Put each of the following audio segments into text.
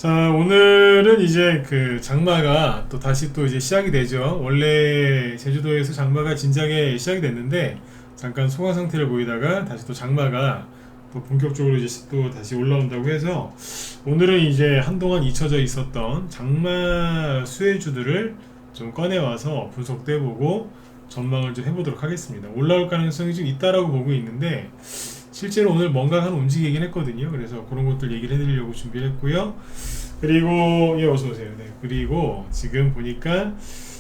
자, 오늘은 이제 그 장마가 또 다시 또 이제 시작이 되죠. 원래 제주도에서 장마가 진작에 시작이 됐는데 잠깐 소강 상태를 보이다가 다시 또 장마가 또 본격적으로 이제 또 다시 올라온다고 해서 오늘은 이제 한동안 잊혀져 있었던 장마 수혜주들을 좀 꺼내와서 분석도 해보고 전망을 좀 해보도록 하겠습니다. 올라올 가능성이 좀 있다라고 보고 있는데 실제로 오늘 뭔가 한 움직이긴 했거든요. 그래서 그런 것들 얘기를 해드리려고 준비를 했고요. 그리고 예, 어서 오세요. 네. 그리고 지금 보니까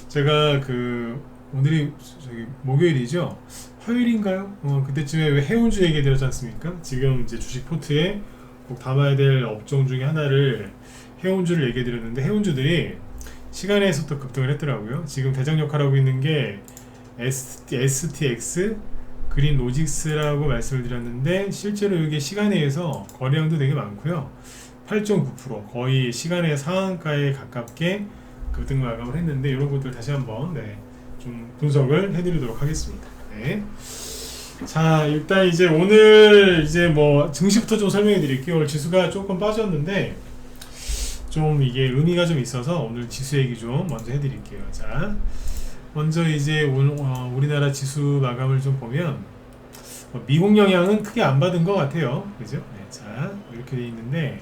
제가 그 오늘이 저기 목요일이죠. 화요일인가요? 그때쯤에 왜 해운주 얘기 드렸지 않습니까? 지금 이제 주식 포트에 꼭 담아야 될 업종 중에 하나를 해운주를 얘기해 드렸는데 해운주들이 시간에서 또 급등을 했더라고요. 지금 대장 역할하고 있는 게 STX 그린 로직스라고 말씀을 드렸는데 실제로 이게 시간에서 거래량도 되게 많고요. 8.9% 거의 시간의 상한가에 가깝게 급등 마감을 했는데 이런 것들 다시 한번 좀 분석을 해드리도록 하겠습니다. 네. 자, 일단 이제 오늘 이제 뭐 증시부터 좀 설명해 드릴게요. 오늘 지수가 조금 빠졌는데 좀 이게 의미가 좀 있어서 오늘 지수 얘기 좀 먼저 해드릴게요. 자, 먼저 이제 우리나라 지수 마감을 좀 보면 미국 영향은 크게 안 받은 것 같아요. 그죠? 네, 자, 이렇게 돼 있는데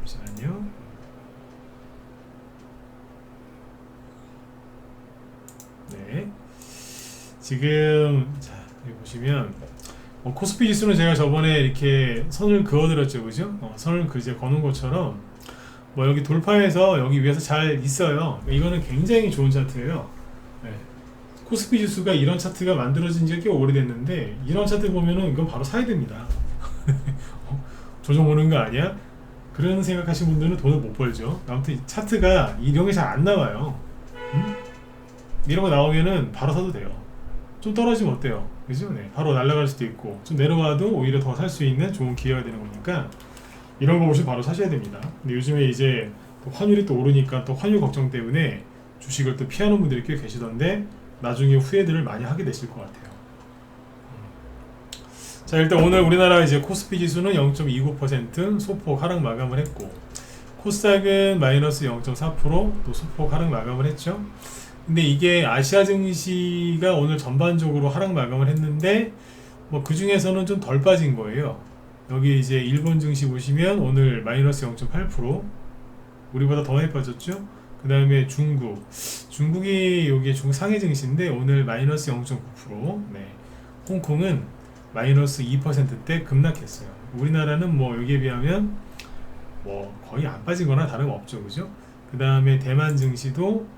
잠시만요. 네, 지금 자 여기 보시면 코스피 지수는 제가 저번에 이렇게 선을 그어드렸죠, 그죠? 선을 이제 거는 것처럼 뭐 여기 돌파해서 여기 위에서 잘 있어요. 이거는 굉장히 좋은 차트예요. 네. 코스피 지수가 이런 차트가 만들어진 지가 꽤 오래됐는데 이런 차트 보면은 이건 바로 사야 됩니다. 조정 오는 거 아니야? 그런 생각하시는 분들은 돈을 못 벌죠. 아무튼 차트가 이런 게 잘 안 나와요. 이런 거 나오면은 바로 사도 돼요. 좀 떨어지면 어때요? 그죠? 네. 바로 날아갈 수도 있고 좀 내려와도 오히려 더 살 수 있는 좋은 기회가 되는 거니까 이런 거 보시면 바로 사셔야 됩니다. 근데 요즘에 이제 또 환율이 또 오르니까 또 환율 걱정 때문에 주식을 또 피하는 분들이 꽤 계시던데 나중에 후회들을 많이 하게 되실 것 같아요. 자, 일단 오늘 우리나라 이제 코스피 지수는 0.29% 소폭 하락 마감을 했고 코스닥은 마이너스 0.4%또 소폭 하락 마감을 했죠. 근데 이게 아시아 증시가 오늘 전반적으로 하락 마감을 했는데 뭐 그 중에서는 좀 덜 빠진 거예요. 여기 이제 일본 증시 보시면 오늘 마이너스 0.8% 우리보다 더 많이 빠졌죠. 그 다음에 중국이 여기 중상해 증시인데 오늘 마이너스 0.9%. 네. 홍콩은 마이너스 2%대 급락했어요. 우리나라는 뭐 여기에 비하면 뭐 거의 안 빠지거나 다름없죠, 그죠? 그 다음에 대만 증시도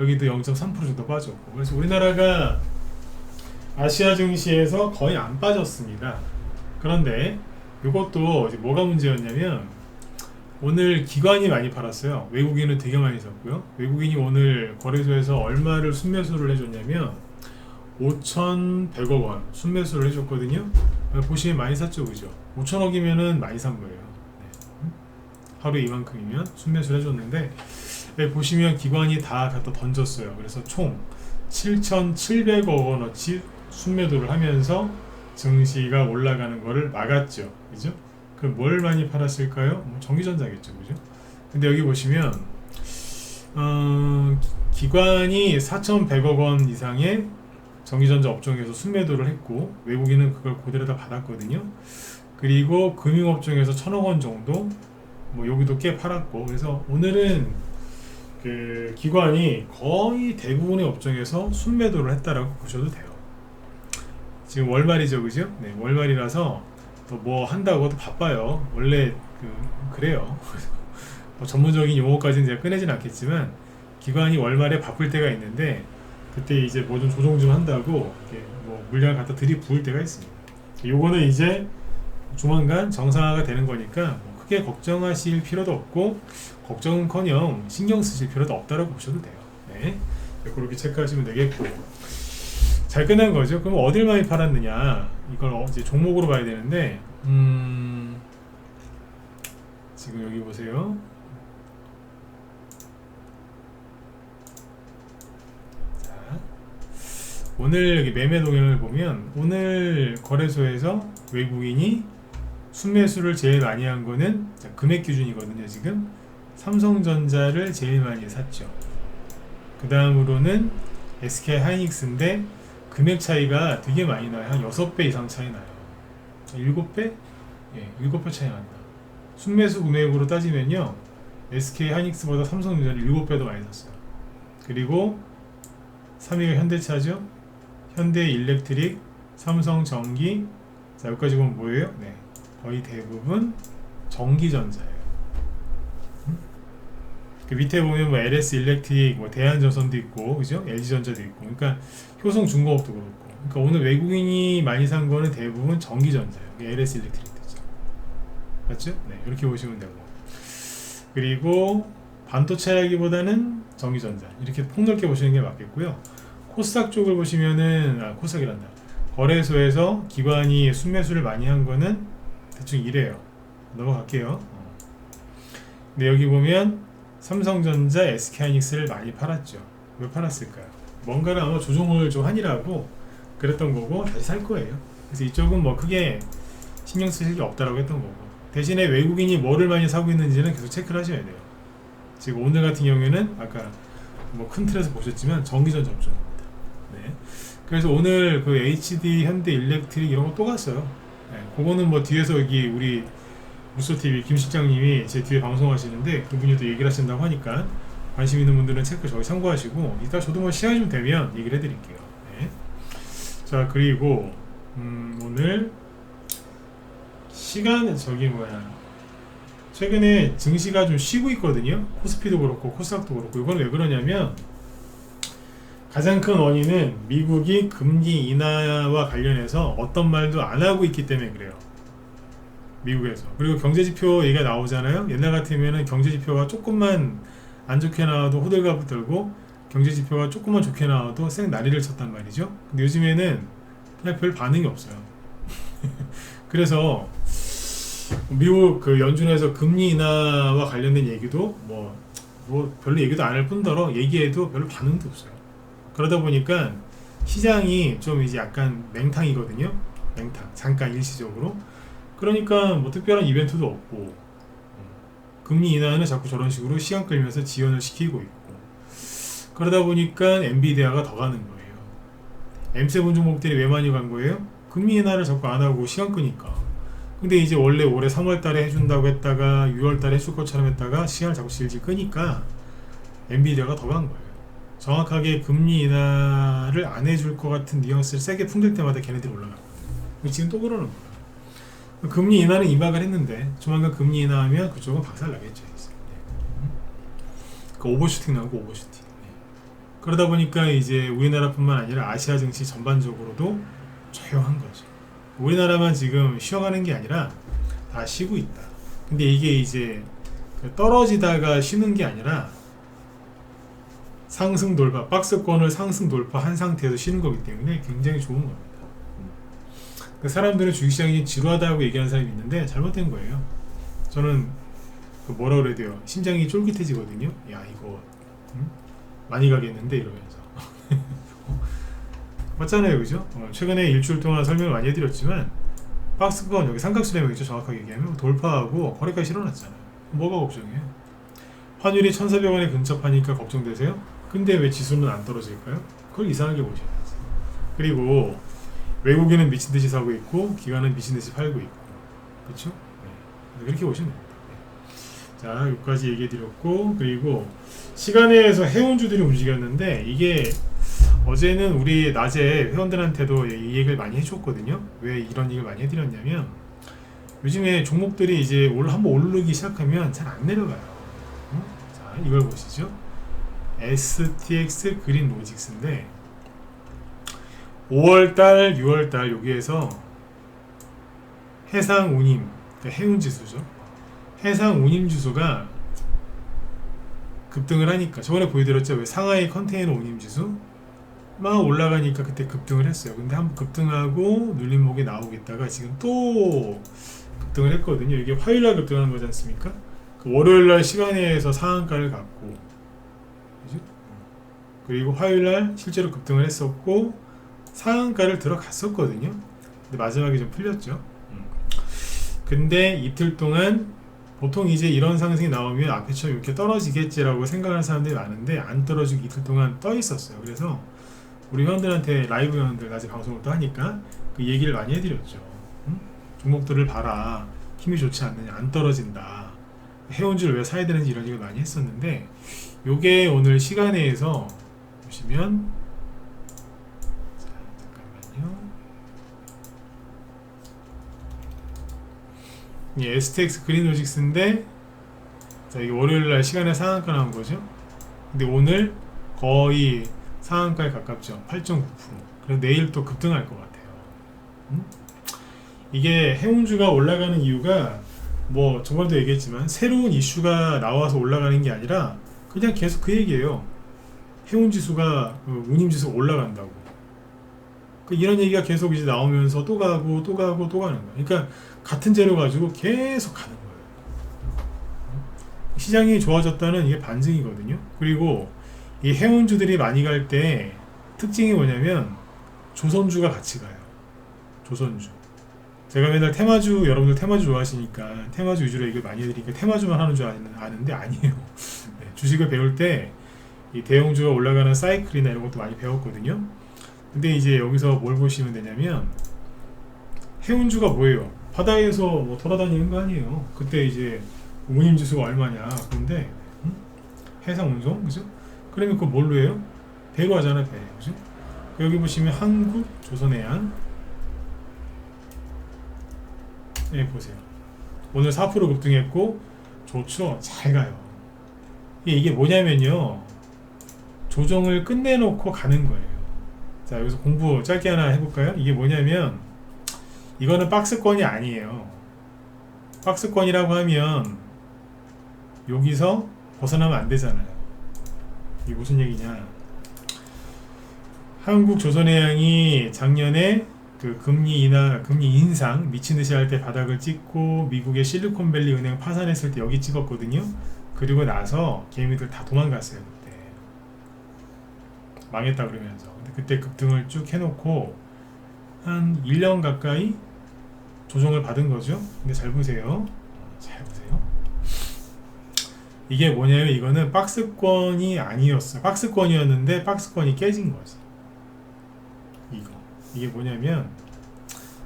여기도 0.3% 정도 빠졌고, 그래서 우리나라가 아시아 증시에서 거의 안 빠졌습니다. 그런데 이것도 이제 뭐가 문제였냐면 오늘 기관이 많이 팔았어요. 외국인은 되게 많이 샀고요. 외국인이 오늘 거래소에서 얼마를 순매수를 해줬냐면 5,100억 원 순매수를 해줬거든요. 보시면 많이 샀죠, 그죠? 5천억이면은 많이 산 거예요. 네. 하루에 이만큼이면 순매수를 해줬는데 보시면 기관이 다 갖다 던졌어요. 그래서 총 7,700억 원어치 순매도를 하면서 증시가 올라가는 거를 막았죠. 그죠? 그럼 뭘 많이 팔았을까요? 뭐 전기전자겠죠. 그죠? 근데 여기 보시면 기관이 4,100억 원 이상의 전기전자 업종에서 순매도를 했고 외국인은 그걸 그대로 다 받았거든요. 그리고 금융업종에서 1,000억 원 정도 뭐 여기도 꽤 팔았고 그래서 오늘은 그 기관이 거의 대부분의 업종에서 순매도를 했다라고 보셔도 돼요. 지금 월말이죠, 그죠? 네, 월말이라서 또 뭐 한다고 또 바빠요. 원래 그래요. 뭐 전문적인 용어까지는 제가 꺼내진 않겠지만 기관이 월말에 바쁠 때가 있는데 그때 이제 뭐 좀 조정 좀 한다고 이렇게 뭐 물량을 갖다 들이부을 때가 있습니다. 요거는 이제 조만간 정상화가 되는 거니까 뭐 크게 걱정하실 필요도 없고 걱정은커녕 신경 쓰실 필요도 없다라고 보셔도 돼요. 네, 그렇게 체크하시면 되겠고 잘 끝난 거죠. 그럼 어딜 많이 팔았느냐 이걸 이제 종목으로 봐야 되는데 지금 여기 보세요. 자, 오늘 여기 매매 동향을 보면 오늘 거래소에서 외국인이 순매수를 제일 많이 한 거는 금액 기준이거든요. 지금 삼성전자를 제일 많이 샀죠. 그 다음으로는 SK 하이닉스인데 금액 차이가 되게 많이 나요. 한 6배 이상 차이 나요. 7배? 예, 7배 차이 난다. 순매수 금액으로 따지면요, SK 하이닉스보다 삼성전자를 7배 더 많이 샀어요. 그리고 3위가 현대차죠. 현대일렉트릭, 삼성전기. 자, 여기까지 보면 뭐예요? 네, 거의 대부분 전기전자예요. 그 밑에 보면 뭐 LS 일렉트릭, 뭐 대한전선도 있고, 그죠? LG전자도 있고, 그러니까 효성중공업도 그렇고, 그러니까 오늘 외국인이 많이 산 거는 대부분 전기전자예요. LS 일렉트릭도 있죠. 맞죠? 네, 이렇게 보시면 되고, 그리고 반도체라기보다는 전기전자, 이렇게 폭넓게 보시는 게 맞겠고요. 코스닥 쪽을 보시면은, 코스닥이란다. 거래소에서 기관이 순매수를 많이 한 거는 대충 이래요. 넘어갈게요. 근데 여기 보면 삼성전자, SK하이닉스를 많이 팔았죠. 왜 팔았을까요? 뭔가를 아마 조정을 좀 하니라고 그랬던 거고, 다시 살 거예요. 그래서 이쪽은 뭐 크게 신경 쓰실 게 없다라고 했던 거고, 대신에 외국인이 뭐를 많이 사고 있는지는 계속 체크를 하셔야 돼요. 지금 오늘 같은 경우에는 아까 뭐 큰 틀에서 보셨지만 전기전자 업종입니다. 네. 그래서 오늘 그 HD, 현대 일렉트릭 이런 거 또 갔어요. 네. 그거는 뭐 뒤에서 여기 우리 무소TV 김 실장님이 제 뒤에 방송하시는데 그분이 또 얘기를 하신다고 하니까 관심 있는 분들은 체크 저기 참고하시고, 이따 저도 뭐 시간이 좀 되면 얘기를 해드릴게요. 네. 자, 그리고 오늘 시간 최근에 증시가 좀 쉬고 있거든요. 코스피도 그렇고 코스닥도 그렇고. 이건 왜 그러냐면 가장 큰 원인은 미국이 금리 인하와 관련해서 어떤 말도 안 하고 있기 때문에 그래요. 미국에서. 그리고 경제지표 얘기가 나오잖아요. 옛날 같으면은 경제지표가 조금만 안 좋게 나와도 호들갑을 떨고, 경제지표가 조금만 좋게 나와도 쌩 난리를 쳤단 말이죠. 근데 요즘에는 그냥 별 반응이 없어요. 그래서 미국 그 연준에서 금리 인하와 관련된 얘기도 뭐 별로 얘기도 안 할 뿐더러 얘기해도 별로 반응도 없어요. 그러다 보니까 시장이 좀 이제 약간 맹탕이거든요. 맹탕. 잠깐 일시적으로. 그러니까 뭐 특별한 이벤트도 없고, 금리 인하는 자꾸 저런 식으로 시간 끌면서 지연을 시키고 있고, 그러다 보니까 엔비디아가 더 가는 거예요. M7 종목들이 왜 많이 간 거예요? 금리 인하를 자꾸 안 하고 시간 끄니까. 근데 이제 원래 올해 3월 달에 해준다고 했다가 6월 달에 해줄 것처럼 했다가 시간을 자꾸 질질 끄니까 엔비디아가 더 간 거예요. 정확하게 금리 인하를 안 해줄 것 같은 뉘앙스를 세게 풍길 때마다 걔네들이 올라가거든요. 지금 또 그러는 거예요. 금리 인하는 임박을 했는데 조만간 금리 인하하면 그쪽은 박살 나겠죠. 그 오버슈팅 나오고 오버슈팅. 그러다 보니까 이제 우리나라뿐만 아니라 아시아 증시 전반적으로도 조용한 거죠. 우리나라만 지금 쉬어가는 게 아니라 다 쉬고 있다. 근데 이게 이제 떨어지다가 쉬는 게 아니라 상승 돌파, 박스권을 상승 돌파한 상태에서 쉬는 거기 때문에 굉장히 좋은 겁니다. 사람들은 주식시장이 지루하다고 얘기하는 사람이 있는데 잘못된 거예요. 저는 뭐라 그래야 돼요? 심장이 쫄깃해지거든요. 야, 이거 많이 가겠는데 이러면서. 맞잖아요, 그죠? 최근에 일주일 동안 설명을 많이 해드렸지만 박스권 여기 삼각수렴이죠. 정확하게 얘기하면 돌파하고 거래까지 실어놨잖아요. 뭐가 걱정이에요? 환율이 1,400원에 근접하니까 걱정되세요? 근데 왜 지수는 안 떨어질까요? 그걸 이상하게 보셔야지. 그리고 외국인은 미친듯이 사고 있고 기관은 미친듯이 팔고 있고, 그렇죠? 네. 그렇게 보시면 됩니다. 네. 자, 여기까지 얘기해 드렸고, 그리고 시간에서 해운주들이 움직였는데 이게 어제는 우리 낮에 회원들한테도 이 얘기를 많이 해줬거든요. 왜 이런 얘기를 많이 해드렸냐면 요즘에 종목들이 이제 한번 오르기 시작하면 잘 안 내려가요. 자, 이걸 보시죠. STX 그린 로직스인데 5월달, 6월달 여기에서 해상 운임, 그러니까 해운지수죠. 해상 운임 지수가 급등을 하니까 저번에 보여드렸죠. 왜 상하이 컨테이너 운임 지수 막 올라가니까 그때 급등을 했어요. 근데 한번 급등하고 눌림목이 나오겠다가 지금 또 급등을 했거든요. 이게 화요일날 급등하는 거지 않습니까? 그 월요일날 시간에서 상한가를 갖고, 그죠? 그리고 화요일날 실제로 급등을 했었고 상한가를 들어갔었거든요. 근데 마지막에 좀 풀렸죠. 근데 이틀 동안 보통 이제 이런 상승이 나오면 앞에처럼 이렇게 떨어지겠지라고 생각하는 사람들이 많은데 안 떨어지고 이틀 동안 떠 있었어요. 그래서 우리 회원들한테 라이브 회원들 낮에 방송을 또 하니까 그 얘기를 많이 해드렸죠. 응? 종목들을 봐라. 힘이 좋지 않느냐. 안 떨어진다. 해운주를 왜 사야 되는지 이런 얘기를 많이 했었는데 요게 오늘 시간에서 보시면 자, 잠깐만요. 이 STX 그린로직스인데 자, 이게 월요일날 시간에 상한가 나온 거죠. 근데 오늘 거의 상한가에 가깝죠. 8.9%. 그래서 내일 또 급등할 것 같아요. 이게 해운주가 올라가는 이유가 뭐 저번에도 얘기했지만 새로운 이슈가 나와서 올라가는 게 아니라 그냥 계속 그 얘기예요. 해운지수가 운임지수가 올라간다고. 이런 얘기가 계속 이제 나오면서 또 가고 또 가고 또 가는 거예요. 그러니까 같은 재료 가지고 계속 가는 거예요. 시장이 좋아졌다는 이게 반증이거든요. 그리고 이 해운주들이 많이 갈 때 특징이 뭐냐면 조선주가 같이 가요. 조선주. 제가 맨날 테마주, 여러분들 테마주 좋아하시니까 테마주 위주로 얘기를 많이 해드리니까 테마주만 하는 줄 아는데 아니에요. 네, 주식을 배울 때 이 대형주가 올라가는 사이클이나 이런 것도 많이 배웠거든요. 근데 이제 여기서 뭘 보시면 되냐면 해운주가 뭐예요? 바다에서 뭐 돌아다니는 거 아니에요. 그때 이제 운임지수가 얼마냐. 근데 해상운송, 그죠? 그러면 그거 뭘로 해요? 배로 하잖아, 배. 그죠? 여기 보시면 한국, 조선해양. 네, 보세요. 오늘 4% 급등했고, 좋죠? 잘 가요. 이게 뭐냐면요. 조정을 끝내놓고 가는 거예요. 자, 여기서 공부 짧게 하나 해볼까요? 이게 뭐냐면, 이거는 박스권이 아니에요. 박스권이라고 하면, 여기서 벗어나면 안 되잖아요. 이게 무슨 얘기냐. 한국 조선해양이 작년에 그 금리 인상 미친듯이 할 때 바닥을 찍고 미국의 실리콘밸리 은행 파산했을 때 여기 찍었거든요. 그리고 나서 개미들 다 도망갔어요. 그때 망했다 그러면서. 근데 그때 급등을 쭉 해놓고 한 1년 가까이 조정을 받은 거죠. 근데 잘 보세요. 잘 보세요. 이게 뭐냐면 이거는 박스권이 아니었어. 박스권이었는데 박스권이 깨진 거지. 이게 뭐냐면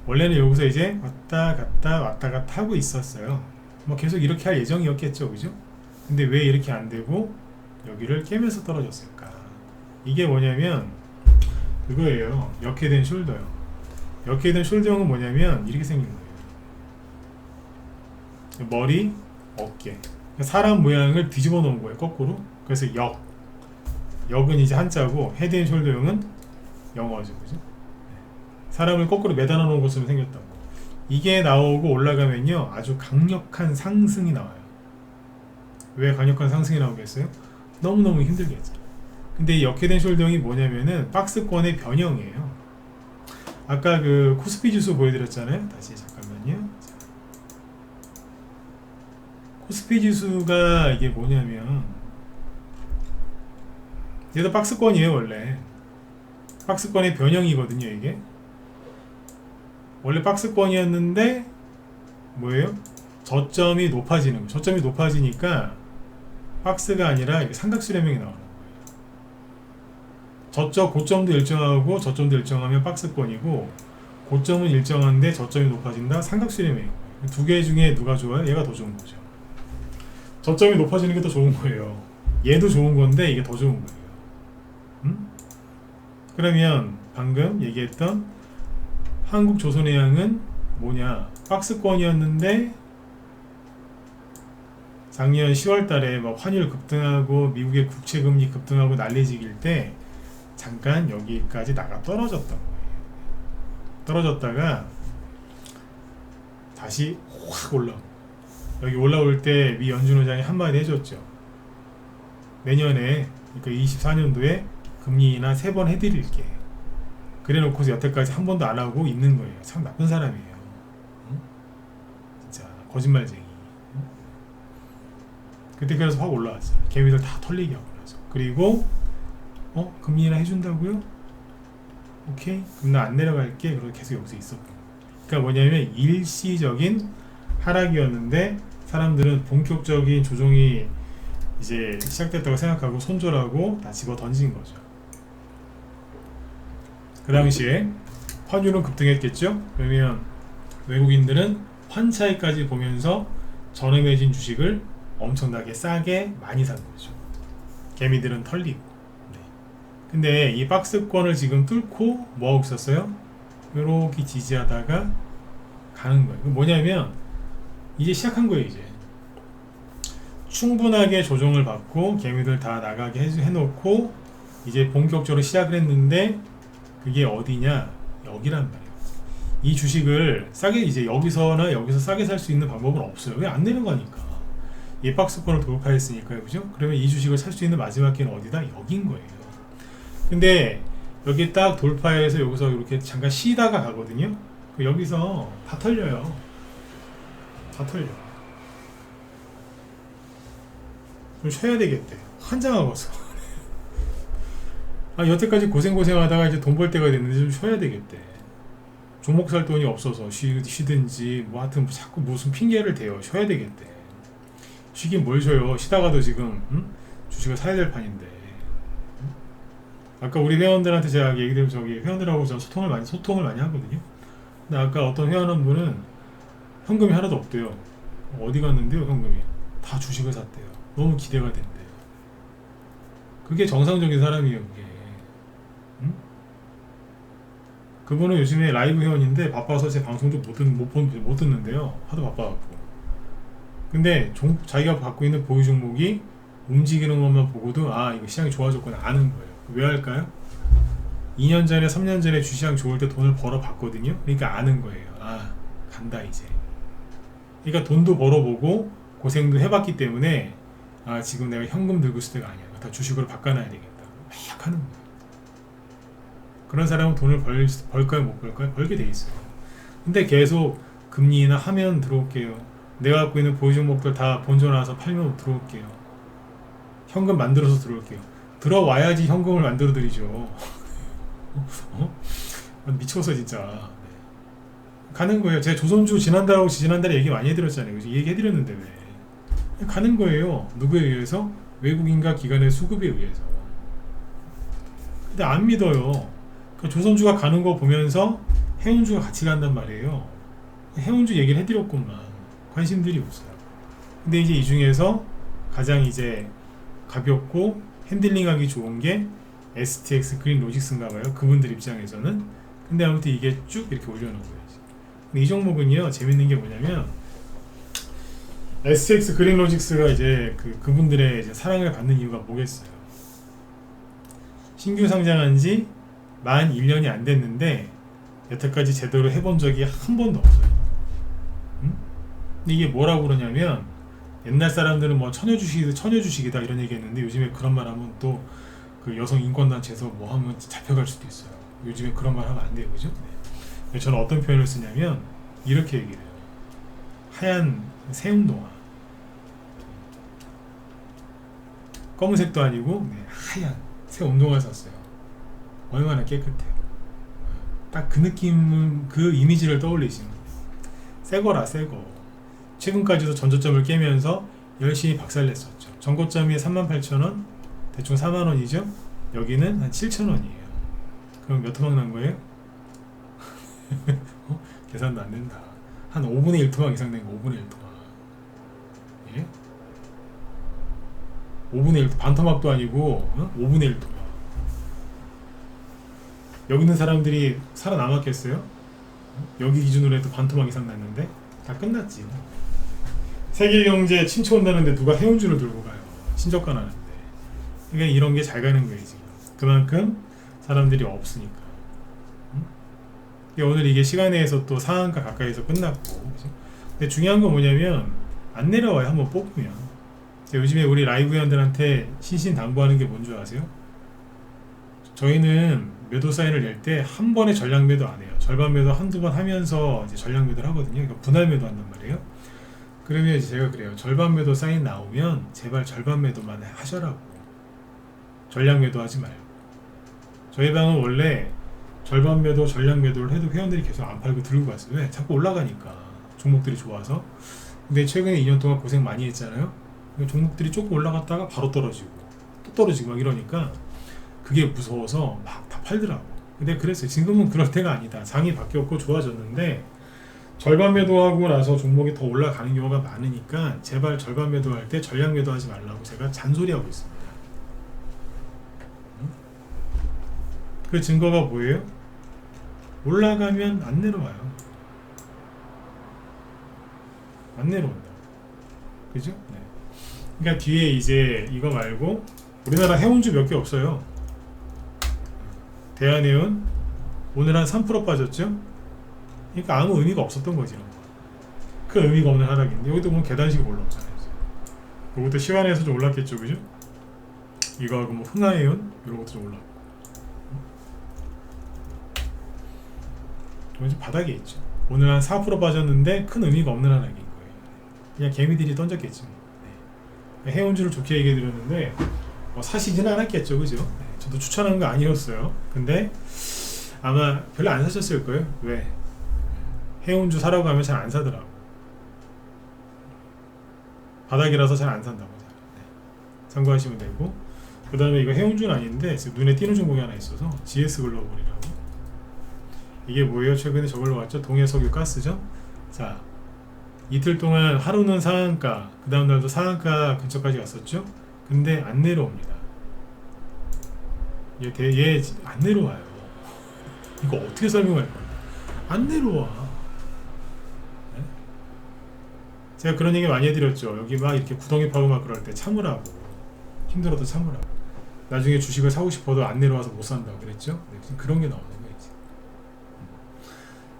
원래는 여기서 이제 왔다 갔다 하고 있었어요. 뭐 계속 이렇게 할 예정이었겠죠, 그죠? 근데 왜 이렇게 안 되고 여기를 깨면서 떨어졌을까? 이게 뭐냐면 그거예요. 역회된 숄더요. 역회된 숄더형은 뭐냐면 이렇게 생긴 거예요. 머리, 어깨. 사람 모양을 뒤집어 놓은 거예요, 거꾸로. 그래서 역은 이제 한자고 헤드앤숄더형은 영어죠, 그죠? 사람을 거꾸로 매달아 놓은 것처럼 생겼다고. 이게 나오고 올라가면요 아주 강력한 상승이 나와요. 왜 강력한 상승이 나오겠어요? 너무너무 힘들게 했잖아요. 근데 이 역회된 숄더형이 뭐냐면은 박스권의 변형이에요. 아까 그 코스피 지수 보여드렸잖아요. 다시 잠깐만요. 코스피 지수가 이게 뭐냐면 얘도 박스권이에요. 원래 박스권의 변형이거든요. 이게 원래 박스권이었는데 뭐예요? 저점이 높아지는 거예요. 저점이 높아지니까 박스가 아니라 이게 삼각수렴형이 나오는 거예요. 고점도 일정하고 저점도 일정하면 박스권이고, 고점은 일정한데 저점이 높아진다 삼각수렴형이에요. 두 개 중에 누가 좋아요? 얘가 더 좋은 거죠. 저점이 높아지는 게 더 좋은 거예요. 얘도 좋은 건데 이게 더 좋은 거예요. 그러면 방금 얘기했던 한국 조선해양은 뭐냐? 박스권이었는데 작년 10월 달에 막 환율 급등하고 미국의 국채 금리 급등하고 난리지길 때 잠깐 여기까지 나가 떨어졌던 거예요. 떨어졌다가 다시 확 여기 올라올 때 미 연준 의장이 한마디 해줬죠. 내년에 그러니까 24년도에 금리 인하 3번 해드릴게. 그래 놓고서 여태까지 한 번도 안 하고 있는 거예요. 참 나쁜 사람이에요. 진짜 거짓말쟁이. 그때 그래서 확 올라왔어요. 개미들 다 털리게 하고 나서. 그리고 금리 인하 해준다고요? 오케이. 그럼 나 안 내려갈게. 그러고 계속 여기서 있었고. 그러니까 뭐냐면 일시적인 하락이었는데 사람들은 본격적인 조정이 이제 시작됐다고 생각하고 손절하고 다 집어 던진 거죠. 그 당시에 환율은 급등했겠죠. 그러면 외국인들은 환차익까지 보면서 저렴해진 주식을 엄청나게 싸게 많이 산 거죠. 개미들은 털리고. 네. 근데 이 박스권을 지금 뚫고 뭐하고 있었어요? 이렇게 지지하다가 가는 거예요. 뭐냐면 이제 시작한 거예요. 이제 충분하게 조정을 받고 개미들 다 나가게 해놓고 이제 본격적으로 시작을 했는데 그게 어디냐? 여기란 말이에요. 이 주식을 싸게 이제 여기서나 여기서 싸게 살 수 있는 방법은 없어요. 왜 안 내려가니까? 이 박스권을 돌파했으니까요, 그죠? 그러면 이 주식을 살 수 있는 마지막 기회는 어디다? 여긴 거예요. 근데 여기 딱 돌파해서 여기서 이렇게 잠깐 쉬다가 가거든요. 여기서 다 털려요. 다 털려. 좀 쉬어야 되겠대. 환장하고서. 아, 여태까지 고생하다가 이제 돈 벌 때가 됐는데 좀 쉬어야 되겠대. 종목 살 돈이 없어서 쉬든지 뭐 하여튼 자꾸 무슨 핑계를 대요. 쉬어야 되겠대. 쉬긴 뭘 쉬어요. 쉬다가도 지금 주식을 사야 될 판인데. 아까 우리 회원들한테 제가 얘기드리면 저기 회원들하고 전 소통을 많이 하거든요. 근데 아까 어떤 회원 한 분은 현금이 하나도 없대요. 어디 갔는데요, 현금이? 다 주식을 샀대요. 너무 기대가 된대요. 그게 정상적인 사람이에요, 그게. 응? 그분은 요즘에 라이브 회원인데 바빠서 제 방송도 못 듣는데요. 하도 바빠갖고. 근데 자기가 갖고 있는 보유 종목이 움직이는 것만 보고도 아, 이거 시장이 좋아졌구나 아는 거예요. 왜 할까요? 2년 전에 3년 전에 주시장 좋을 때 돈을 벌어 봤거든요. 그러니까 아는 거예요. 아, 간다 이제. 그러니까 돈도 벌어보고 고생도 해봤기 때문에 아, 지금 내가 현금 들고 있을 때가 아니야. 다 주식으로 바꿔놔야 되겠다. 막 하는 거예요. 그런 사람은 돈을 벌까요 못 벌까요? 벌게 돼 있어요. 근데 계속 금리 인하 하면 들어올게요. 내가 갖고 있는 보유 종목들 다 본전화서 팔면 들어올게요. 현금 만들어서 들어올게요. 들어와야지 현금을 만들어 드리죠. 미쳐서 진짜. 가는 거예요. 제가 조선주 지난달에 얘기 많이 해드렸잖아요. 얘기해드렸는데 왜? 가는 거예요. 누구에 의해서? 외국인과 기관의 수급에 의해서. 근데 안 믿어요. 그러니까 조선주가 가는 거 보면서 해운주가 같이 간단 말이에요. 해운주 얘기를 해드렸구만. 관심들이 없어요. 근데 이제 이 중에서 가장 이제 가볍고 핸들링하기 좋은 게 STX 그린 로직스인가 봐요. 그분들 입장에서는. 근데 아무튼 이게 쭉 이렇게 올려놓은 거예요. 근데 이 종목은요, 재밌는 게 뭐냐면 STX 그린 로직스가 이제 그분들의 이제 사랑을 받는 이유가 뭐겠어요? 신규 상장한 지 만 1년이 안 됐는데 여태까지 제대로 해본 적이 한 번도 없어요. 근데 이게 뭐라고 그러냐면 옛날 사람들은 뭐 처녀주식이다 이런 얘기 했는데 요즘에 그런 말 하면 또 그 여성 인권단체에서 뭐 하면 잡혀갈 수도 있어요. 요즘에 그런 말 하면 안 돼요. 그죠? 네. 저는 어떤 표현을 쓰냐면 이렇게 얘기를 해요. 하얀 새운동화. 검은색도 아니고 하얀 새 운동화 샀어요. 얼마나 깨끗해요. 딱 그 느낌, 그 이미지를 떠올리시면 새거라 새거. 최근까지도 전저점을 깨면서 열심히 박살냈었죠. 전고점이 38,000원, 대충 4만원이죠. 여기는 한 7,000원이에요. 그럼 몇 토막 난 거예요? 계산도 안 된다. 한 5분의 1 토막 이상 된 거. 5분의 1 토막. 예? 5분의 1 반 토막도 아니고 5분의 1 토막. 여기 있는 사람들이 살아남았겠어요? 여기 기준으로 해도 반 토막 이상 났는데 다 끝났지. 세계경제 침체 온다는데 누가 해운주를 들고 가요? 신저가 나는데. 그러니까 이런 게 잘 가는 거예요 지금. 그만큼 사람들이 없으니까. 오늘 이게 시간에서 또 상한가 가까이서 끝났고. 그렇죠? 근데 중요한 건 뭐냐면 안 내려와요. 한번 뽑으면. 요즘에 우리 라이브 회원들한테 신신당부하는 게 뭔 줄 아세요? 저희는 매도 사인을 낼 때 한 번에 전량 매도 안 해요. 절반 매도 한두 번 하면서 이제 전량 매도를 하거든요. 그러니까 분할 매도 한단 말이에요. 그러면 이제 제가 그래요. 절반 매도 사인 나오면 제발 절반 매도만 하셔라고. 전량 매도 하지 말고. 저희 방은 원래 절반 매도, 전량 매도를 해도 회원들이 계속 안 팔고 들고 갔어요. 왜? 자꾸 올라가니까. 종목들이 좋아서. 근데 최근에 2년 동안 고생 많이 했잖아요. 종목들이 조금 올라갔다가 바로 떨어지고 또 떨어지고 막 이러니까 그게 무서워서 막 다 팔더라고. 근데 그랬어요. 지금은 그럴 때가 아니다. 장이 바뀌었고 좋아졌는데 절반 매도하고 나서 종목이 더 올라가는 경우가 많으니까 제발 절반 매도할 때 전량 매도하지 말라고 제가 잔소리하고 있습니다. 그 증거가 뭐예요? 올라가면 안 내려와요. 안 내려온다. 그죠? 네. 그러니까 뒤에 이제 이거 말고 우리나라 해운주 몇 개 없어요. 대한해운 오늘 한 3% 빠졌죠? 그러니까 아무 의미가 없었던 거지. 그 의미가 없는 하락인데 여기도 보면 계단식이 올라오잖아요. 이것도 시간에서 좀 올랐겠죠, 그죠? 이거하고 뭐 흥하해운 이런 것도 좀 올랐고. 이건 바닥에 있죠. 오늘 한 4% 빠졌는데 큰 의미가 없는 하락인 거예요. 그냥 개미들이 던졌겠죠. 네. 해운주를 좋게 얘기해 드렸는데 사시지는 않았겠죠, 그죠? 네. 저도 추천하는 거 아니었어요. 근데 아마 별로 안 사셨을 거예요. 왜? 해운주 사라고 하면 잘 안 사더라고. 바닥이라서 잘 안 산다고. 네. 참고하시면 되고, 그 다음에 이거 해운주는 아닌데 지금 눈에 띄는 종목이 하나 있어서 GS글로벌이라고. 이게 뭐예요? 최근에 저걸로 왔죠? 동해석유가스죠? 자, 이틀 동안 하루는 상한가, 그 다음 날도 상한가 근처까지 갔었죠? 근데 안 내려옵니다. 얘 안 내려와요. 이거 어떻게 설명할 거야? 안 내려와. 네? 제가 그런 얘기 많이 해드렸죠. 여기 막 이렇게 구덩이 파고 막 그럴 때 참으라고. 힘들어도 참으라고. 나중에 주식을 사고 싶어도 안 내려와서 못 산다고 그랬죠? 네, 그런 게 나오는 거예요.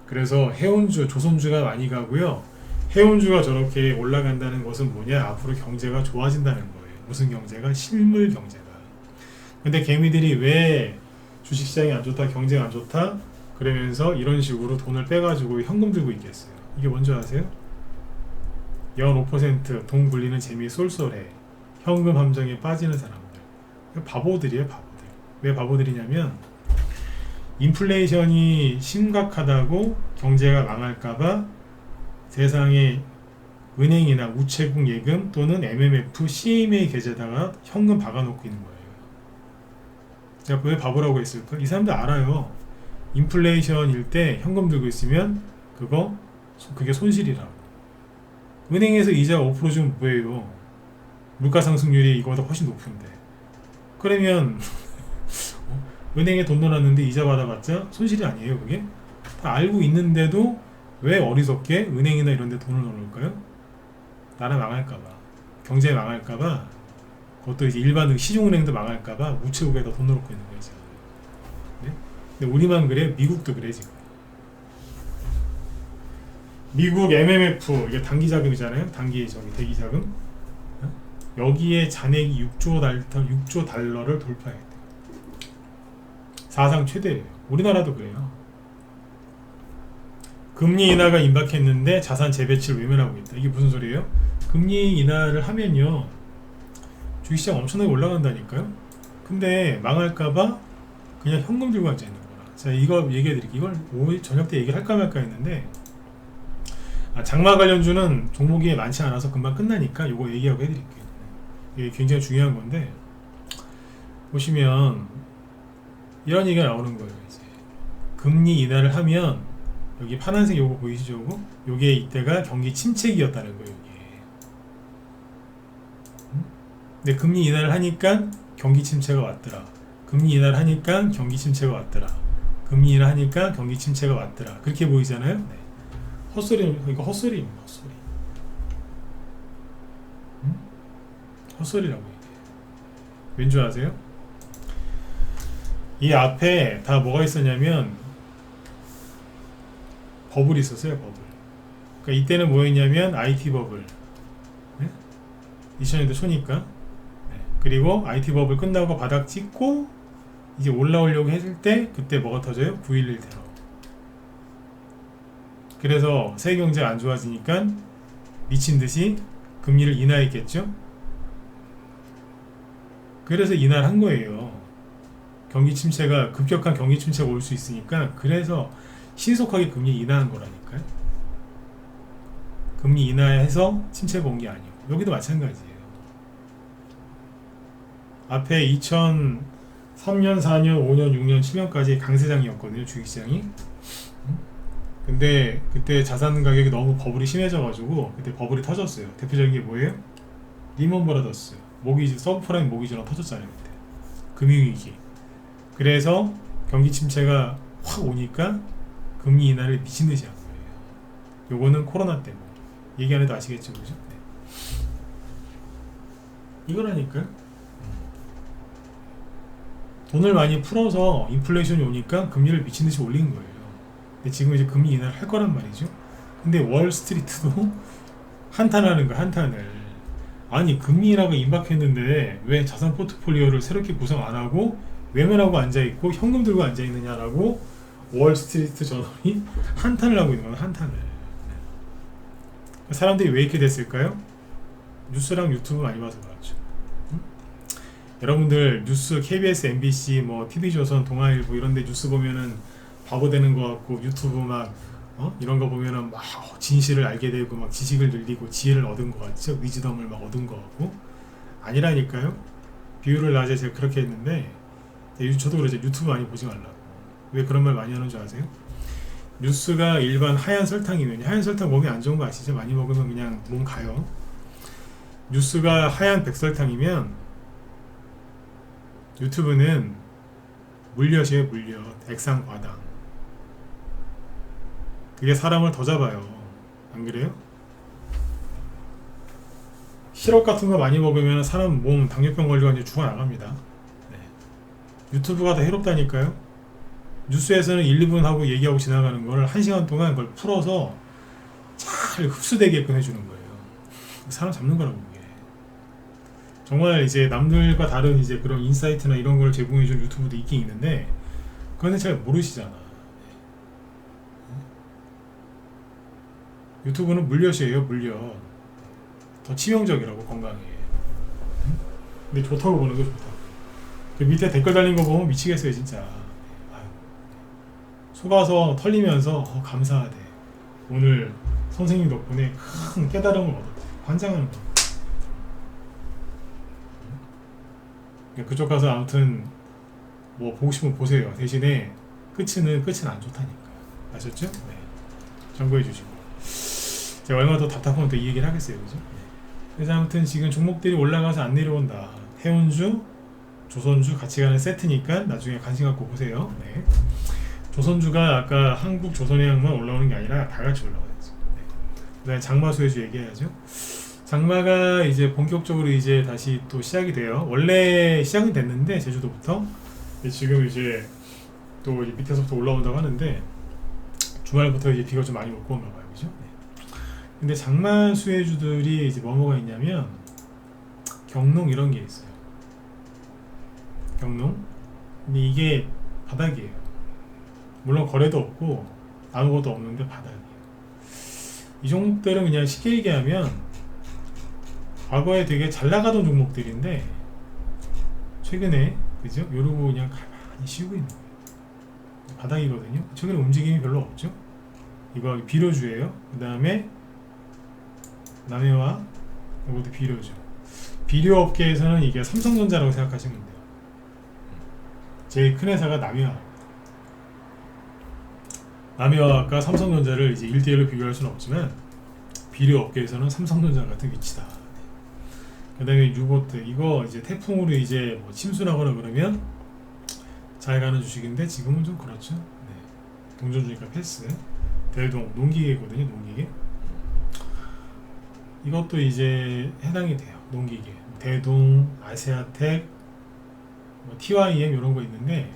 그래서 해운주, 조선주가 많이 가고요. 해운주가 저렇게 올라간다는 것은 뭐냐? 앞으로 경제가 좋아진다는 거예요. 무슨 경제가? 실물 경제가. 근데 개미들이 왜 주식시장이 안 좋다, 경제가 안 좋다? 그러면서 이런 식으로 돈을 빼가지고 현금 들고 있겠어요. 이게 뭔지 아세요? 연 5% 돈 굴리는 재미 쏠쏠해. 현금 함정에 빠지는 사람들. 바보들이에요, 바보들. 왜 바보들이냐면 인플레이션이 심각하다고 경제가 망할까봐 세상에 은행이나 우체국 예금 또는 MMF, CMA 계좌에다가 현금 박아놓고 있는 거예요. 제가 왜 바보라고 했을까? 이 사람들 알아요. 인플레이션일 때 현금 들고 있으면 그게 손실이라고. 은행에서 이자가 5% 주면 뭐예요? 물가 상승률이 이거보다 훨씬 높은데. 그러면 은행에 돈 넣어놨는데 이자 받아봤자 손실이 아니에요, 그게? 다 알고 있는데도 왜 어리석게 은행이나 이런 데 돈을 넣을까요? 나라 망할까봐, 경제 망할까봐, 그것도 이제 일반 시중은행도 망할까봐 우체국에다 돈 넣고 있는 거예요, 지금. 네? 근데 우리만 그래? 미국도 그래, 지금. 미국 MMF, 이게 단기 자금이잖아요? 대기 자금. 여기에 잔액이 6조 달러를 돌파해야 돼. 사상 최대예요. 우리나라도 그래요. 금리 인하가 임박했는데 자산 재배치를 외면하고 있다. 이게 무슨 소리예요? 금리 인하를 하면요, 주식시장 엄청나게 올라간다니까요. 근데 망할까봐 그냥 현금 들고 앉아 있는 거라. 자, 이거 얘기해 드릴게요. 이걸 저녁 때 얘기할까 말까 했는데, 장마 관련주는 종목이 많지 않아서 금방 끝나니까 이거 얘기하고 해드릴게요. 이게 굉장히 중요한 건데, 보시면 이런 얘기가 나오는 거예요. 이제 금리 인하를 하면 여기 파란색 요거 보이시죠? 요게 이때가 경기 침체기였다는 거예요. 이게. 근데 금리 인하를 하니까 경기 침체가 왔더라. 금리 인하를 하니까 경기 침체가 왔더라. 금리 인하를 하니까 경기 침체가 왔더라. 그렇게 보이잖아요. 네. 헛소리, 이거 헛소리입니다. 헛소리. 헛소리라고 얘기해요. 왠지 아세요? 이 앞에 다 뭐가 있었냐면 버블이 있었어요. 버블. 그러니까 이때는 뭐였냐면 IT 버블. 네? 2000년대 초니까. 네. 그리고 IT 버블 끝나고 바닥 찍고 이제 올라오려고 했을 때 그때 뭐가 터져요? 9.11 테러. 그래서 세계 경제가 안 좋아지니까 미친 듯이 금리를 인하했겠죠. 그래서 인하를 한 거예요. 경기 침체가, 급격한 경기 침체가 올 수 있으니까. 그래서 신속하게 금리 인하한 거라니까요. 금리 인하해서 침체가 온 게 아니고 여기도 마찬가지예요. 앞에 2003년, 4년, 5년, 6년, 7년까지 강세장이었거든요, 주식시장이. 근데 그때 자산 가격이 너무 버블이 심해져가지고 그때 버블이 터졌어요. 대표적인 게 뭐예요? 리먼 브라더스 모기지, 서브프라임 모기지랑 터졌잖아요, 그때. 금융위기. 그래서 경기 침체가 확 오니까 금리 인하를 미친듯이 한 거예요. 요거는 코로나 때문에. 얘기 안 해도 아시겠죠, 그죠? 네. 이거라니까요. 돈을 많이 풀어서 인플레이션이 오니까 금리를 미친듯이 올린 거예요. 근데 지금 이제 금리 인하를 할 거란 말이죠. 근데 월스트리트도 한탄하는 거야, 한탄을. 아니, 금리 인하가 임박했는데 왜 자산 포트폴리오를 새롭게 구성 안 하고 외면하고 앉아있고 현금 들고 앉아있느냐라고 월스트리트 저널이 한탄을 하고 있는 거야, 한탄을. 사람들이 왜 이렇게 됐을까요? 뉴스랑 유튜브 많이 봐서 그렇죠. 여러분들 뉴스 KBS, MBC, 뭐 TV조선, 동아일보 이런데 뉴스 보면은 바보 되는 것 같고 유튜브 막 이런 거 보면은 막 진실을 알게 되고 막 지식을 늘리고 지혜를 얻은 것 같죠? 위즈덤을 막 얻은 것 같고 아니라니까요. 비율을 낮에 제가 그렇게 했는데 저도 그러죠. 유튜브 많이 보지 말라고. 왜 그런 말 많이 하는 줄 아세요? 뉴스가 일반 하얀 설탕이면 하얀 설탕 몸에 안 좋은 거 아시죠? 많이 먹으면 그냥 몸 가요. 뉴스가 하얀 백설탕이면 유튜브는 물엿이에요, 물엿. 액상과당. 그게 사람을 더 잡아요. 안 그래요? 시럽 같은 거 많이 먹으면 사람 몸 당뇨병 걸리고 이제 죽어나갑니다. 네. 유튜브가 더 해롭다니까요. 뉴스에서는 1, 2분 하고 얘기하고 지나가는 걸 1시간 동안 그걸 풀어서 잘 흡수되게끔 해주는 거예요. 사람 잡는 거라고 이게. 정말 이제 남들과 다른 이제 그런 인사이트나 이런 걸 제공해준 유튜브도 있긴 있는데 그거는 잘 모르시잖아. 유튜브는 물엿이에요, 물엿. 더 치명적이라고, 건강에. 근데 좋다고 보는 게 좋다. 그 밑에 댓글 달린 거 보면 미치겠어요, 진짜. 아유. 속아서 털리면서 감사하대. 오늘 선생님 덕분에 큰 깨달음을 얻었대. 환장하는 거. 그쪽 가서 아무튼 뭐 보고 싶으면 보세요. 대신에 끝은 안 좋다니까. 아셨죠? 네. 참고해 주시고. 제가 얼마나 더 답답하면 또 이 얘기를 하겠어요, 그죠? 네. 그래서 아무튼 지금 종목들이 올라가서 안 내려온다. 해운주, 조선주 같이 가는 세트니까 나중에 관심 갖고 보세요. 네. 조선주가 아까 한국 조선해양만 올라오는 게 아니라 다 같이 올라와야죠. 네. 그다음에 장마수혜주 얘기해야죠. 장마가 이제 본격적으로 이제 다시 또 시작이 돼요. 원래 시작은 됐는데 제주도부터 지금 이제 또 밑에서부터 올라온다고 하는데 주말부터 이제 비가 좀 많이 먹고 온가 봐요, 그죠? 네. 근데 장마 수혜주들이 이제 뭐가 있냐면 경농 이런 게 있어요. 경농. 근데 이게 바닥이에요. 물론 거래도 없고 아무것도 없는데 바닥이에요. 이 종목들은 그냥 쉽게 얘기하면 과거에 되게 잘 나가던 종목들인데 최근에 그죠? 요러고 그냥 가만히 쉬고 있는 거예요. 바닥이거든요. 최근에 움직임이 별로 없죠. 이거 비료주예요. 그 다음에 남해와 이것도 비료주. 비료 업계에서는 이게 삼성전자라고 생각하시면 돼요. 제일 큰 회사가 남해와. 남해와가 삼성전자를 이제 1대1로 비교할 수는 없지만 비료 업계에서는 삼성전자 같은 위치다. 그 다음에 유보트 이거 이제 태풍으로 이제 뭐 침수나거나 그러면 잘 가는 주식인데 지금은 좀 그렇죠. 네. 동전주니까 패스. 대동 농기계거든요, 농기계. 이것도 이제 해당이 돼요, 농기계. 대동, 아세아텍, 뭐 TYM 이런 거 있는데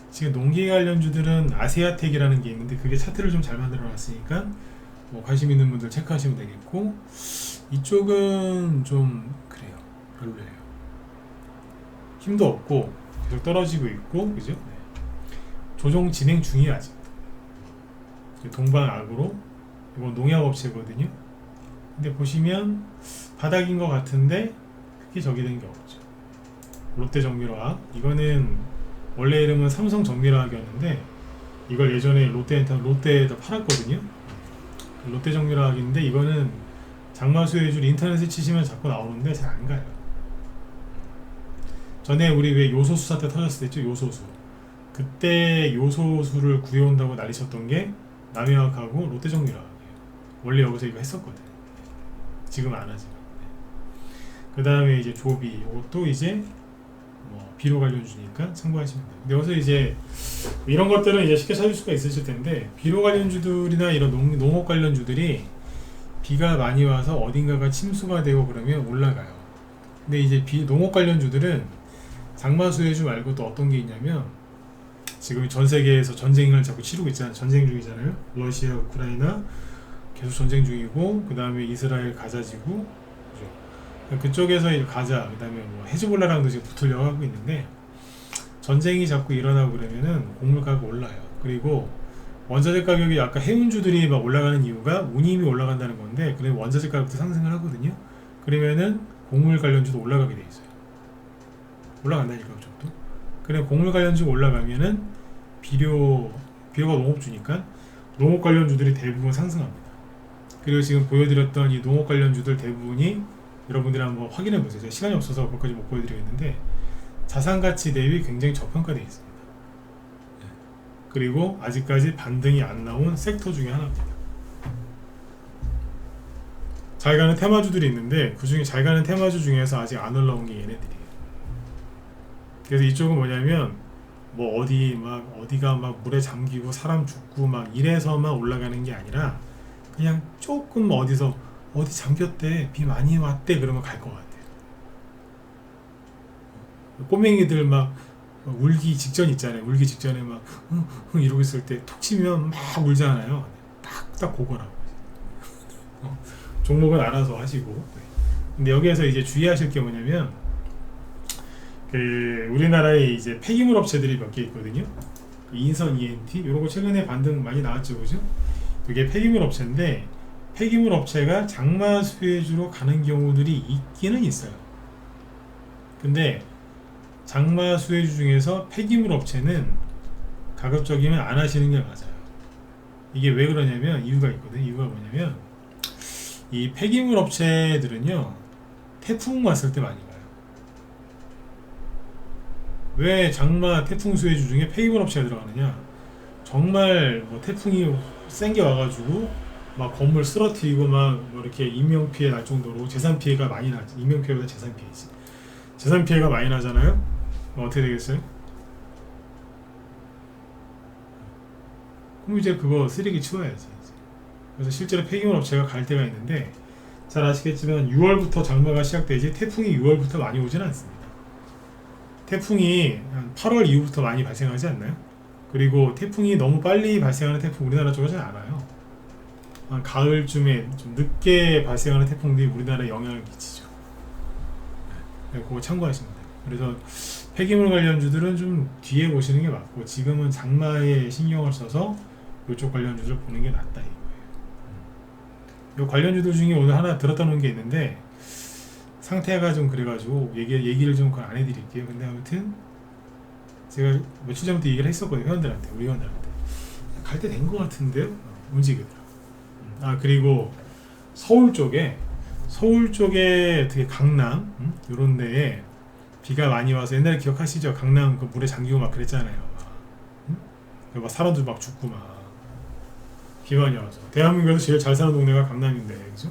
지금 농기계 관련주들은 아세아텍이라는 게 있는데 그게 차트를 좀 잘 만들어 놨으니까 뭐 관심 있는 분들 체크하시면 되겠고 이쪽은 좀 그래요, 별로예요. 힘도 없고 계속 떨어지고 있고 그죠? 네. 조정 진행 중이야 아직. 동방아그로 이거 농약업체거든요. 근데 보시면 바닥인 것 같은데 크게 저기 된 게 없죠. 롯데정밀화학 이거는 원래 이름은 삼성정밀화학이었는데 이걸 예전에 롯데에다 팔았거든요. 롯데정밀화학인데 이거는 장마 수혜주 인터넷에 치시면 자꾸 나오는데 잘 안 가요. 전에 우리 왜 요소수 사태 터졌을 때 있죠? 요소수. 그때 요소수를 구해온다고 난리쳤던 게 남해화학하고 롯데정밀화학이에요. 원래 여기서 이거 했었거든. 지금은 안 하지만. 그 다음에 이제 조비, 이것도 이제 뭐 비료 관련주니까 참고하시면 돼요. 근데 여기서 이제 이런 것들은 이제 쉽게 찾을 수가 있으실 텐데, 비료 관련주들이나 이런 농업 관련주들이 비가 많이 와서 어딘가가 침수가 되고 그러면 올라가요. 근데 이제 농업 관련주들은 장마 수혜주 말고 또 어떤 게 있냐면, 지금 전 세계에서 전쟁을 자꾸 치르고 있잖아요. 전쟁 중이잖아요. 러시아, 우크라이나 계속 전쟁 중이고, 그 다음에 이스라엘 가자지구, 그죠? 그쪽에서 가자, 그 다음에 뭐 헤즈볼라랑도 지금 붙으려고 하고 있는데, 전쟁이 자꾸 일어나고 그러면은 곡물 가격 올라요. 그리고 원자재 가격이 아까 해운주들이 막 올라가는 이유가 운임이 올라간다는 건데, 그래 원자재 가격도 상승을 하거든요. 그러면은 곡물 관련주도 올라가게 돼 있어요. 올라간다니까 그 정도. 그래 곡물 관련주 올라가면은 비료가 농업주니까 농업 관련주들이 대부분 상승합니다. 그리고 지금 보여드렸던 이 농업 관련주들 대부분이 여러분들이 한번 확인해 보세요. 제가 시간이 없어서 그것까지 못 보여드리겠는데, 자산가치 대비 굉장히 저평가되어 있습니다. 그리고 아직까지 반등이 안 나온 섹터 중에 하나입니다. 잘 가는 테마주들이 있는데, 그 중에 잘 가는 테마주 중에서 아직 안 올라온 게 얘네들이에요. 그래서 이쪽은 뭐냐면, 뭐 어디가 막 물에 잠기고 사람 죽고 막 이래서만 올라가는 게 아니라, 그냥 조금 어디 잠겼대, 비 많이 왔대, 그러면 갈 것 같아요. 꼬맹이들 막 울기 직전 있잖아요. 울기 직전에 막 이러고 있을 때 톡 치면 막 울잖아요. 딱 그거라고. 종목은 알아서 하시고. 근데 여기에서 이제 주의하실 게 뭐냐면, 우리나라에 이제 폐기물 업체들이 몇 개 있거든요. 인선 ENT 이런 거 최근에 반등 많이 나왔죠, 그죠? 그게 폐기물 업체인데, 폐기물 업체가 장마 수혜주로 가는 경우들이 있기는 있어요. 근데 장마 수혜주 중에서 폐기물 업체는 가급적이면 안 하시는 게 맞아요. 이게 왜 그러냐면 이유가 있거든요. 이유가 뭐냐면, 이 폐기물 업체들은요, 태풍 왔을 때 많이 가요. 왜 장마 태풍 수혜주 중에 폐기물 업체가 들어가느냐? 정말 뭐 태풍이 센 게 와가지고 막 건물 쓰러뜨리고 막 뭐 이렇게 인명피해 날 정도로 재산 피해가 많이 나죠. 인명피해보다 재산 피해지. 재산 피해가 많이 나잖아요. 어떻게 되겠어요? 그럼 이제 그거 쓰레기 치워야지. 이제. 그래서 실제로 폐기물 업체가 갈 때가 있는데, 잘 아시겠지만 6월부터 장마가 시작되지 태풍이 6월부터 많이 오진 않습니다. 태풍이 한 8월 이후부터 많이 발생하지 않나요? 그리고 태풍이 너무 빨리 발생하는 태풍 우리나라 쪽에 잘 안 와요. 한 가을쯤에 좀 늦게 발생하는 태풍들이 우리나라에 영향을 미치죠. 네, 그거 참고하시면 돼요. 그래서 폐기물 관련주들은 좀 뒤에 보시는 게 맞고, 지금은 장마에 신경을 써서 이쪽 관련주들 보는 게 낫다 이거예요. 이 관련주들 중에 오늘 하나 들었다 놓은 게 있는데, 상태가 좀 그래가지고 얘기를 좀 안 해드릴게요. 근데 아무튼 제가 며칠 전부터 얘기를 했었거든요. 우리 회원들한테 갈 때 된 것 같은데요? 움직이더라. 그리고 서울 쪽에 되게 강남 이런 데에 비가 많이 와서, 옛날에 기억하시죠? 강남 그 물에 잠기고 막 그랬잖아요. 막 사람들 막 죽고 막 비 많이 와서. 대한민국에서 제일 잘 사는 동네가 강남인데, 그죠?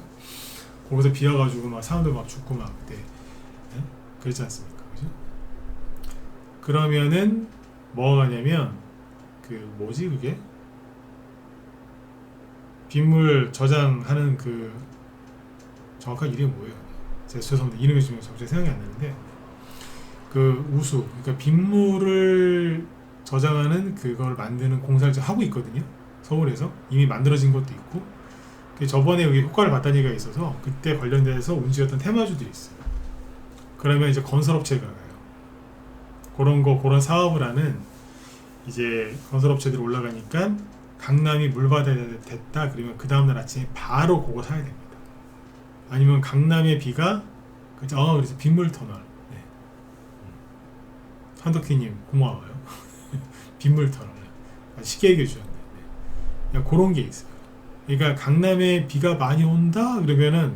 거기서 비 와가지고 막 사람들 막 죽고 막 그때, 네? 그랬지 않습니까? 그죠? 그러면은 뭐가 가냐면, 그게 빗물 저장하는 그 정확한 이름이 뭐예요? 제가 죄송합니다. 이름이 지금 갑자기 생각이 안 나는데, 그 우수, 그러니까 빗물을 저장하는 그걸 만드는 공사를 지금 하고 있거든요. 서울에서 이미 만들어진 것도 있고, 저번에 여기 효과를 봤다는 얘기가 있어서 그때 관련돼서 움직였던 테마주들이 있어요. 그러면 이제 건설업체가 가요. 그런 사업을 하는 이제 건설업체들이 올라가니까, 강남이 물바다에 됐다 그러면 그 다음날 아침에 바로 그거 사야 됩니다. 아니면 강남의 비가 그래서 빗물 터널. 네. 한덕희님 고마워요. 빗물 터널 쉽게 얘기해 주셨네. 네. 그런 게 있어요. 그러니까 강남에 비가 많이 온다 그러면은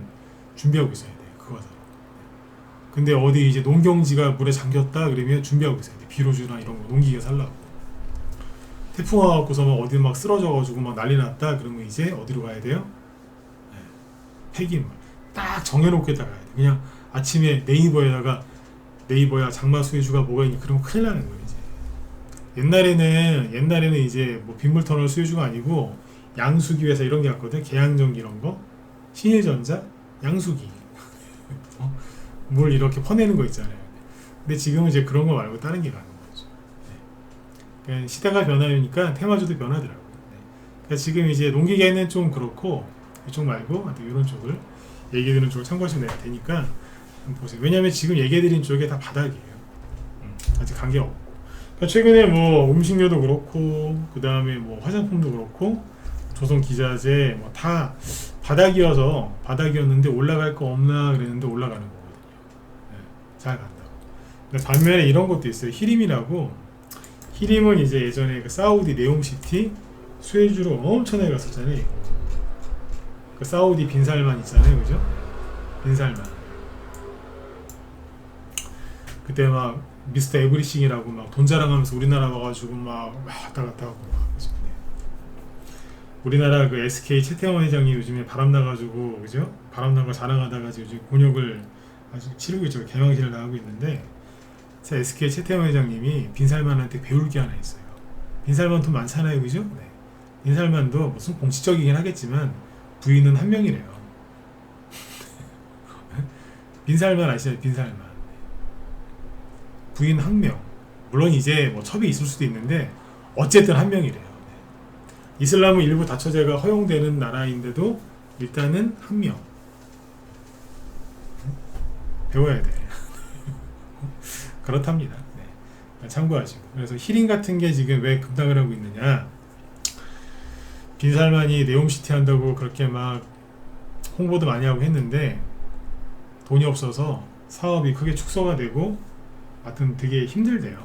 준비하고 있어야 돼. 그거다. 근데 어디 이제 농경지가 물에 잠겼다 그러면 준비하고 있어야 돼. 비료주나 이런 거 농기계 살라고. 태풍 와갖고서 막 어디 막 쓰러져가지고 막 난리 났다 그러면 이제 어디로 가야 돼요? 네. 폐기물 딱 정해놓고 있다 가야 돼. 그냥 아침에 네이버야 장마 수혜주가 뭐가 있니 그러면 큰일 나는 거예요. 이제 옛날에는 이제 뭐 빗물터널 수혜주가 아니고 양수기 회사 이런 게 왔거든. 계양전기 이런 거, 신일전자 양수기 물 이렇게 퍼내는 거 있잖아요. 근데 지금은 이제 그런 거 말고 다른 게 가는 거죠. 네. 그러니까 시대가 변하니까 테마주도 변하더라고요. 네. 그러니까 지금 이제 농기계는 좀 그렇고 이쪽 말고 이런 쪽을 얘기해드리는 쪽을 참고하시면 되니까 한번 보세요. 왜냐하면 지금 얘기해드린 쪽에 다 바닥이에요. 아직 관계가 없고. 그러니까 최근에 뭐 음식료도 그렇고 그 다음에 뭐 화장품도 그렇고 조선 기자재 뭐 다 바닥이었는데 올라갈 거 없나 그랬는데 올라가는 거거든요. 네, 잘 간다고. 근데 반면에 이런 것도 있어요. 히림이라고. 히림은 이제 예전에 그 사우디 네옴시티 수혜주로 엄청나게 갔었잖아요. 그 사우디 빈살만 있잖아요, 그죠? 빈살만. 그때 막 미스터 에브리싱이라고 막 돈 자랑하면서 우리나라 와가지고 막 왔다 갔다 하고 막. 우리나라 그 SK 최태원 회장이 요즘에 바람 나가지고 그죠? 바람 나고 자랑하다가 지금 곤욕을 아주 치르고 있죠. 개망신을 당하고 있는데 SK 최태원 회장님이 빈살만한테 배울 게 하나 있어요. 빈살만 돈 많잖아요, 그죠? 네. 빈살만도 무슨 공식적이긴 하겠지만 부인은 한 명이래요. 빈살만 아시죠? 빈살만. 부인 한 명. 물론 이제 뭐 첩이 있을 수도 있는데 어쨌든 한 명이래요. 이슬람은 일부 다처제가 허용되는 나라인데도 일단은 한 명. 배워야 돼. 그렇답니다. 네. 참고하시고. 그래서 히링 같은 게 지금 왜 급락을 하고 있느냐. 빈살만이 네옴시티 한다고 그렇게 막 홍보도 많이 하고 했는데 돈이 없어서 사업이 크게 축소가 되고 하여튼 되게 힘들대요.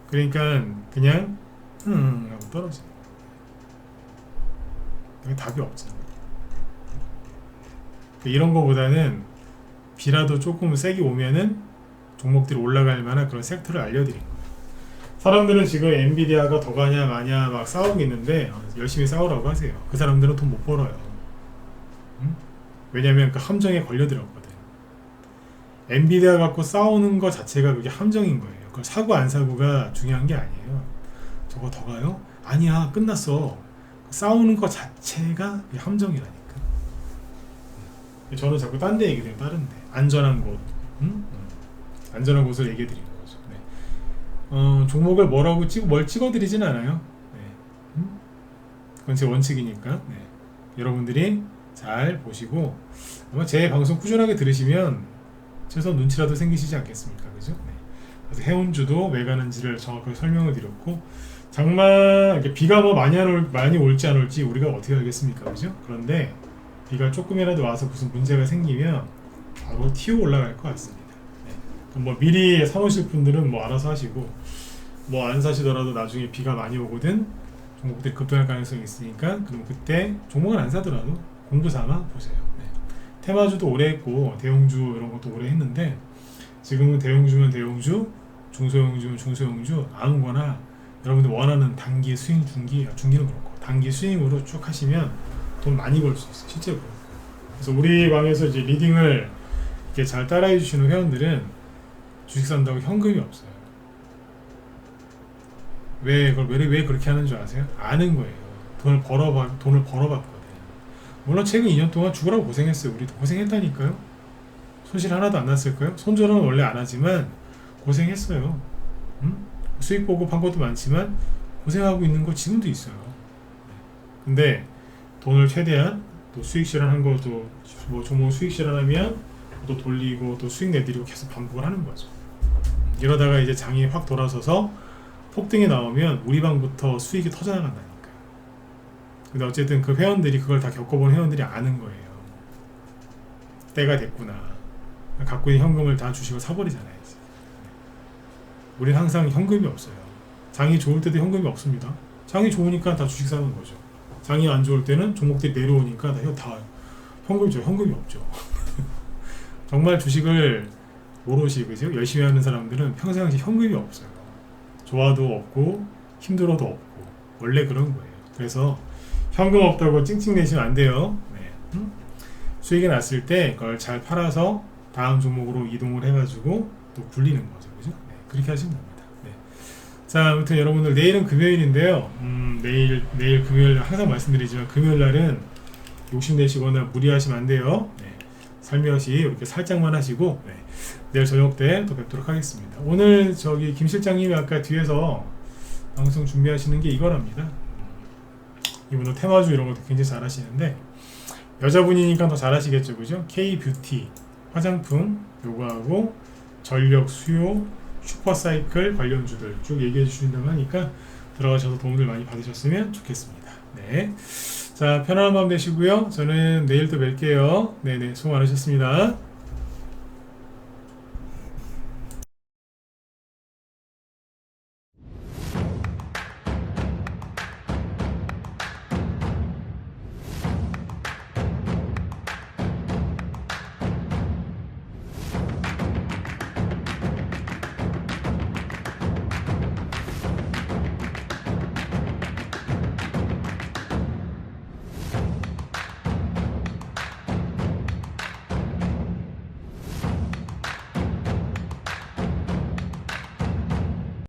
그러니까 그냥 하고 떨어져요. 답이 없잖아. 이런 거보다는 비라도 조금 세게 오면은 종목들이 올라갈 만한 그런 섹터를 알려드린 거예요. 사람들은 지금 엔비디아가 더 가냐 마냐 막 싸우고 있는데 열심히 싸우라고 하세요. 그 사람들은 돈 못 벌어요. 응? 왜냐면 그 함정에 걸려들었거든. 엔비디아 갖고 싸우는 거 자체가 그게 함정인 거예요. 그걸 사고 안 사고가 중요한 게 아니에요. 저거 더 가요? 아니야, 끝났어. 싸우는 것 자체가 함정이라니까. 저는 자꾸 딴 데 얘기해요. 다른 데 안전한 곳, 안전한 곳을 얘기해 드리는 거죠. 네. 종목을 뭘 찍어드리진 않아요. 네. 그건 제 원칙이니까. 네. 여러분들이 잘 보시고 아마 제 방송 꾸준하게 들으시면 최소한 눈치라도 생기시지 않겠습니까? 그죠? 네. 그래서 해운주도 왜 가는지를 정확하게 설명을 드렸고, 장마 비가 뭐 많이 올지 안 올지 우리가 어떻게 알겠습니까? 그죠? 그런데 비가 조금이라도 와서 무슨 문제가 생기면 바로 튀어 올라갈 것 같습니다. 네. 그럼 뭐 미리 사놓으실 분들은 뭐 알아서 하시고, 뭐 안 사시더라도 나중에 비가 많이 오거든 종목들이 급등할 가능성이 있으니까 그럼 그때 종목은 안 사더라도 공부 삼아 보세요. 네. 테마주도 오래 했고 대형주 이런 것도 오래 했는데 지금은 대형주면 대형주, 중소형주면 중소형주 아무거나 여러분들 원하는 단기 스윙, 중기는 그렇고 단기 스윙으로 쭉 하시면 돈 많이 벌 수 있어요. 실제로. 그래서 우리 방에서 이제 리딩을 이렇게 잘 따라해 주시는 회원들은 주식 산다고 현금이 없어요. 왜 그렇게 하는 줄 아세요? 아는 거예요. 돈을 벌어봤거든. 물론 최근 2년 동안 죽으라고 고생했어요. 우리도 고생했다니까요. 손실 하나도 안 났을까요? 손절은 원래 안 하지만 고생했어요. 수익 보고 판 것도 많지만 고생하고 있는 거 지금도 있어요. 근데 돈을 최대한 또 수익 실현한 것도 뭐 종목 수익 실현하면 또 돌리고 또 수익 내드리고 계속 반복을 하는 거죠. 이러다가 이제 장이 확 돌아서서 폭등이 나오면 우리 방부터 수익이 터져나간다니까요. 근데 어쨌든 그 회원들이 그걸 다 겪어본 회원들이 아는 거예요. 때가 됐구나. 갖고 있는 현금을 다 주식을 사버리잖아요. 우린 항상 현금이 없어요. 장이 좋을 때도 현금이 없습니다. 장이 좋으니까 다 주식 사는 거죠. 장이 안 좋을 때는 종목들이 내려오니까 다 현금이 없죠. 정말 주식을 오롯이 그죠? 열심히 하는 사람들은 평상시 현금이 없어요. 좋아도 없고 힘들어도 없고 원래 그런 거예요. 그래서 현금 없다고 찡찡내시면 안 돼요. 네. 수익이 났을 때 그걸 잘 팔아서 다음 종목으로 이동을 해가지고 또 굴리는 거죠. 그죠? 네. 그렇게 하시면 됩니다. 네. 자, 아무튼 여러분들 내일은 금요일인데요. 내일 금요일 항상 말씀드리지만 금요일 날은 욕심내시거나 무리하시면 안 돼요. 네. 살며시 이렇게 살짝만 하시고 네. 내일 저녁 때 또 뵙도록 하겠습니다. 오늘 저기 김 실장님이 아까 뒤에서 방송 준비하시는 게 이거랍니다. 이분은 테마주 이런 것도 굉장히 잘하시는데 여자분이니까 더 잘하시겠죠, 그죠? K-뷰티 화장품 요거하고 전력 수요 슈퍼사이클 관련주들 쭉 얘기해 주신다고 하니까 들어가셔서 도움을 많이 받으셨으면 좋겠습니다. 네, 자 편안한 밤 되시고요. 저는 내일 또 뵐게요. 네네 수고 많으셨습니다.